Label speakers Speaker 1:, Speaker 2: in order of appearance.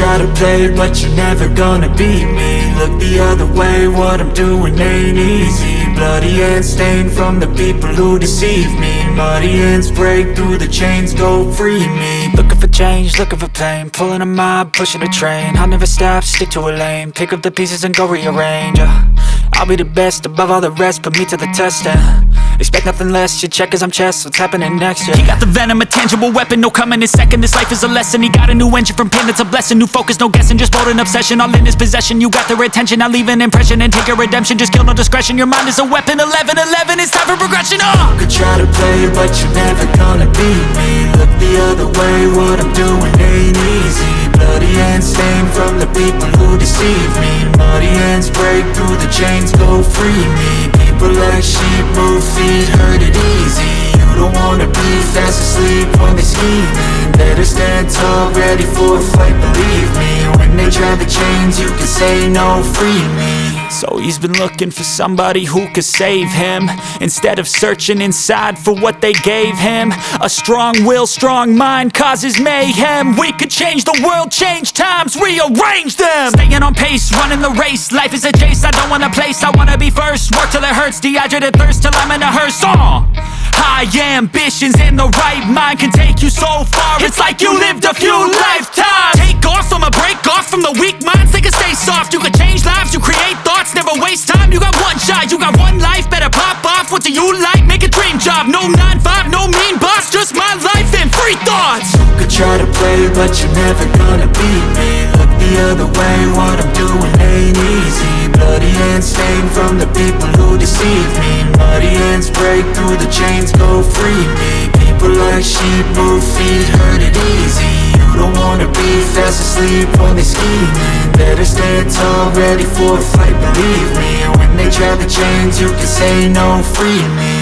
Speaker 1: try to play, but you're never gonna beat me. Look the other way, what I'm doing ain't easy. Bloody hands stained from the people who deceive me. Muddy hands break through the chains, go free me. Looking for change, looking for pain, pulling a mob, pushing a train. I'll never stop, stick to a lane, pick up the pieces and go rearrange. I'll be the best above all the rest, put me to the test and expect nothing less, you check as I'm chess, what's happening next, yeah. He got the venom, a tangible weapon, no coming in second. This life is a lesson, he got a new engine from pain, that's a blessing. New focus, no guessing, just bold and obsession, all in his possession. You got their attention, I'll leave an impression and take your redemption. Just kill, no discretion, your mind is a weapon. 11-11, it's time for progression, You could try to play, but you're never gonna beat me. Look the other way, what I'm doing ain't easy. Bloody hands stained from the people who deceive me. Muddy hands break through the chains, go free me. People like sheep, move feet, hurt it easy. You don't wanna be fast asleep when they're scheming. Better stand tall, ready for a fight, believe me. When they try the chains, you can say no, free me. So he's been looking for somebody who could save him, instead of searching inside for what they gave him. A strong will, strong mind causes mayhem. We could change the world, change times, rearrange them. Staying on pace, running the race. Life is a chase, I don't want a place, I wanna be first. Work till it hurts, dehydrated thirst till I'm in a hearse. High ambitions in the right mind can take you so far. It's like you lived a few lifetimes. Take off from a break off from the weak minds, they can stay soft. You can change lives, you create thoughts, never waste time. You got one shot, you got one life, better pop off. What do you like? Make a dream job. No 9-5, no mean boss, just my life and free thoughts. You could try to play, but you're never gonna beat me. Look the other way, what I'm doing ain't easy. Bloody hands stained from the people who deceive me. Muddy hands break through the chains, go free me. People like sheep, move feet, hurt it easy. You don't wanna be fast asleep when they're scheming. Better stand tall, ready for a fight, believe me. When they try the chains, you can say no, free me.